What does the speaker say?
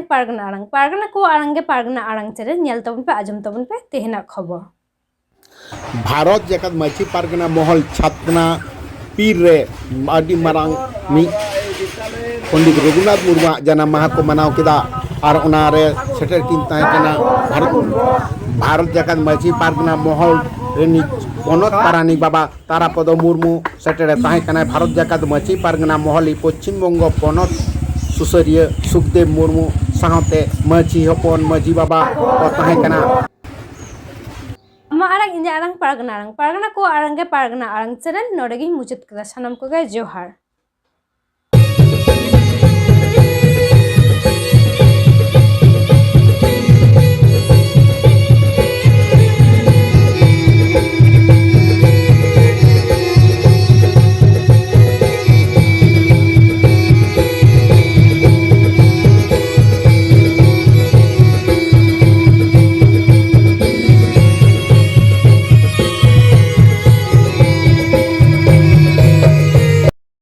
pargana ko arang ge pargana arang chere nyel tabun pe ajum tabun pe tehena खबर भारत जगत माची पारगना महल छातना पीर रे आदि मारांग मी पंडित रघुनाथ मुर्मू जन्म माह को मनाव किदा और उनारे सेटर किन ताय कना भारत जगत माची पारगना महल रेनी पनत पारानी बाबा तारापद मुर्मू सेटर ताय कना भारत जगत माची पारगना महल पश्चिम बंग पनत सुसरिय सुखदेव मुर्मू साहते माची हपन माजी बाबा ताय कना arang inja arang pargana ko arang ge pargana arang chere nodegi muchit kala sanam ko ge johar।